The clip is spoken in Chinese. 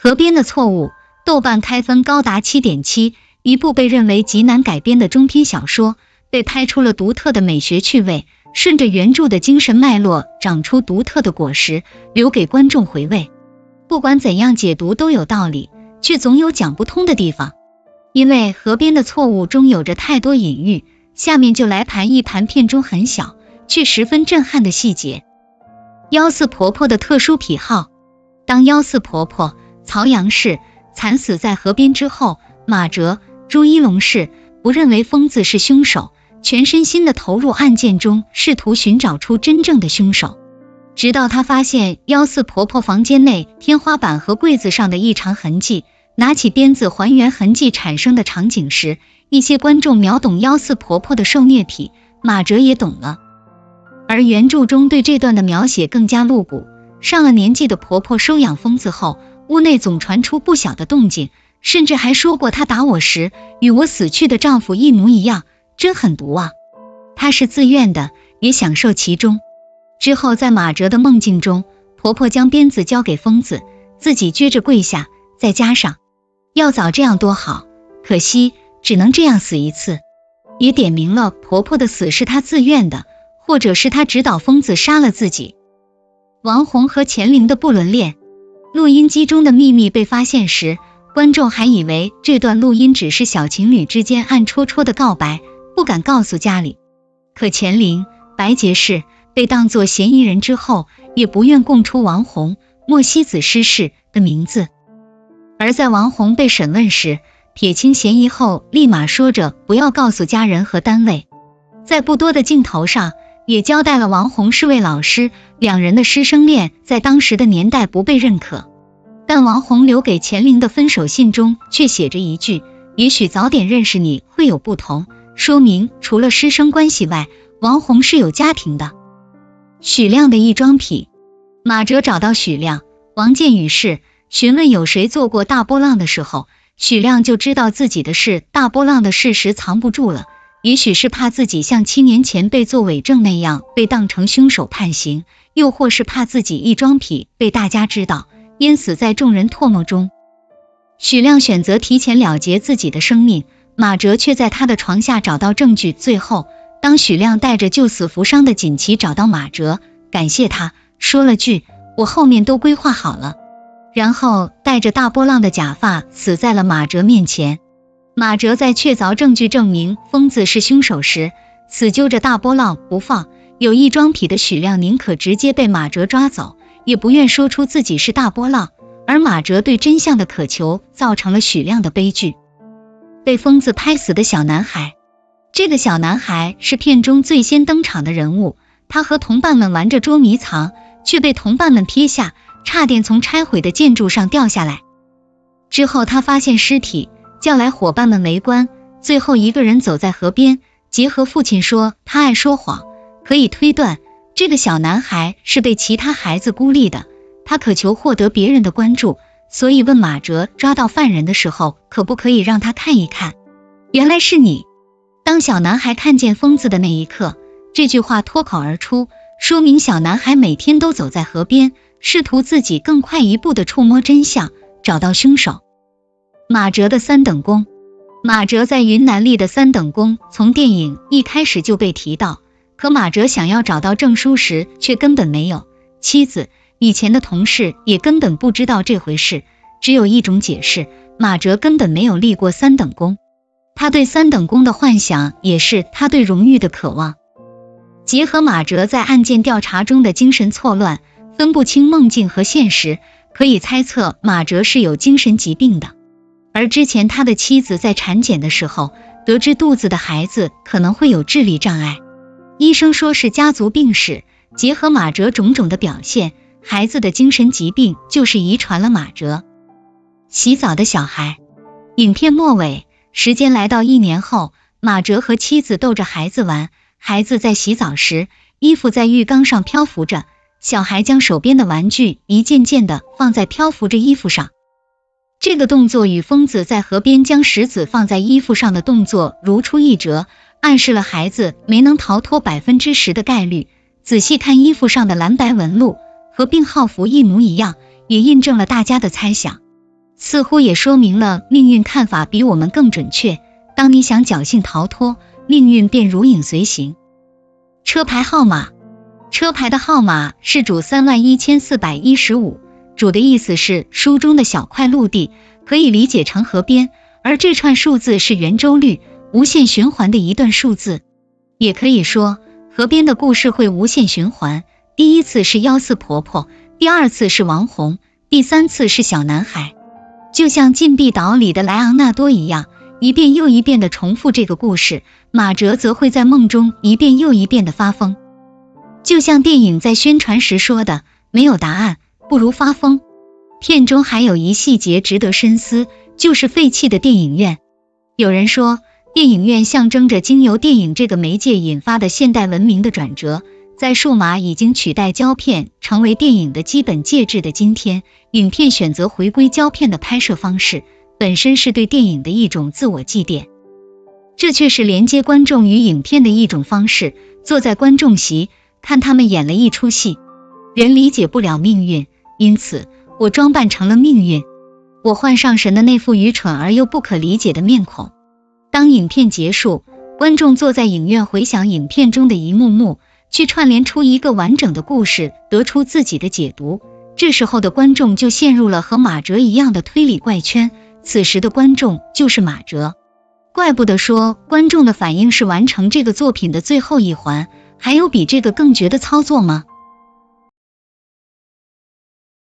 河边的错误，豆瓣开分高达 7.7， 一部被认为极难改编的中篇小说，被拍出了独特的美学趣味，顺着原著的精神脉络长出独特的果实，留给观众回味。不管怎样解读都有道理，却总有讲不通的地方。因为河边的错误中有着太多隐喻，下面就来盘一盘片中很小却十分震撼的细节。幺四婆婆的特殊癖好。当幺四婆婆曹阳氏惨死在河边之后，马哲、朱一龙氏不认为疯子是凶手，全身心地投入案件中，试图寻找出真正的凶手。直到他发现幺四婆婆房间内天花板和柜子上的异常痕迹，拿起鞭子还原痕迹产生的场景时，一些观众秒懂幺四婆婆的受虐癖，马哲也懂了。而原著中对这段的描写更加露骨，上了年纪的婆婆收养疯子后，屋内总传出不小的动静，甚至还说过她打我时与我死去的丈夫一模一样，真狠毒啊！她是自愿的，也享受其中。之后在马哲的梦境中，婆婆将鞭子交给疯子，自己撅着跪下，再加上要早这样多好，可惜只能这样死一次，也点明了婆婆的死是她自愿的，或者是她指导疯子杀了自己。王红和钱玲的不伦恋。录音机中的秘密被发现时，观众还以为这段录音只是小情侣之间暗戳戳的告白，不敢告诉家里。可钱玲、白洁氏被当作嫌疑人之后，也不愿供出王红、莫西子失事的名字。而在王红被审问时，撇清嫌疑后立马说着不要告诉家人和单位。在不多的镜头上也交代了王红是位老师，两人的师生恋在当时的年代不被认可。但王红留给钱玲的分手信中却写着一句，也许早点认识你会有不同，说明除了师生关系外，王红是有家庭的。许亮的异装癖。马哲找到许亮、王建宇氏，询问有谁做过大波浪的时候，许亮就知道自己的事大波浪的事实藏不住了，也许是怕自己像7年前被做伪证那样被当成凶手判刑，又或是怕自己异装癖被大家知道，淹死在众人唾沫中。许亮选择提前了结自己的生命，马哲却在他的床下找到证据。最后当许亮带着救死扶伤的锦旗找到马哲，感谢他，说了句我后面都规划好了，然后带着大波浪的假发死在了马哲面前。马哲在确凿证据证明疯子是凶手时，死揪着大波浪不放。有异装癖的许亮宁可直接被马哲抓走，也不愿说出自己是大波浪，而马哲对真相的渴求造成了许亮的悲剧。被疯子拍死的小男孩。这个小男孩是片中最先登场的人物，他和同伴们玩着捉迷藏，却被同伴们撇下，差点从拆毁的建筑上掉下来。之后他发现尸体，叫来伙伴们围观，最后一个人走在河边，结合父亲说他爱说谎，可以推断这个小男孩是被其他孩子孤立的，他渴求获得别人的关注，所以问马哲抓到犯人的时候可不可以让他看一看，原来是你。当小男孩看见疯子的那一刻，这句话脱口而出，说明小男孩每天都走在河边，试图自己更快一步地触摸真相，找到凶手。马哲的三等功。马哲在云南立的三等功从电影一开始就被提到，可马哲想要找到证书时却根本没有，妻子、以前的同事也根本不知道这回事，只有一种解释，马哲根本没有立过三等功。他对三等功的幻想也是他对荣誉的渴望。结合马哲在案件调查中的精神错乱，分不清梦境和现实，可以猜测马哲是有精神疾病的。而之前他的妻子在产检的时候得知肚子的孩子可能会有智力障碍，医生说是家族病史，结合马哲种种的表现，孩子的精神疾病就是遗传了马哲。洗澡的小孩。影片末尾，时间来到1年后，马哲和妻子逗着孩子玩，孩子在洗澡时，衣服在浴缸上漂浮着，小孩将手边的玩具一件件地放在漂浮着衣服上。这个动作与疯子在河边将石子放在衣服上的动作如出一辙，暗示了孩子没能逃脱10%的概率。仔细看衣服上的蓝白纹路和病号符一模一样，也印证了大家的猜想。似乎也说明了命运看法比我们更准确。当你想侥幸逃脱，命运便如影随形。车牌号码，车牌的号码是主31415，主的意思是书中的小块陆地，可以理解成河边，而这串数字是圆周率，无限循环的一段数字。也可以说，河边的故事会无限循环，第一次是妖四婆婆，第二次是王红，第三次是小男孩。就像禁闭岛里的莱昂纳多一样，一遍又一遍地重复这个故事，马哲则会在梦中一遍又一遍地发疯。就像电影在宣传时说的，没有答案，不如发疯。片中还有一细节值得深思，就是废弃的电影院。有人说，电影院象征着经由电影这个媒介引发的现代文明的转折。在数码已经取代胶片成为电影的基本介质的今天，影片选择回归胶片的拍摄方式，本身是对电影的一种自我祭奠。这却是连接观众与影片的一种方式，坐在观众席，看他们演了一出戏。人理解不了命运，因此我装扮成了命运，我换上神的那副愚蠢而又不可理解的面孔。当影片结束，观众坐在影院回想影片中的一幕幕，去串联出一个完整的故事，得出自己的解读。这时候的观众就陷入了和马哲一样的推理怪圈，此时的观众就是马哲。怪不得说观众的反应是完成这个作品的最后一环，还有比这个更绝的操作吗？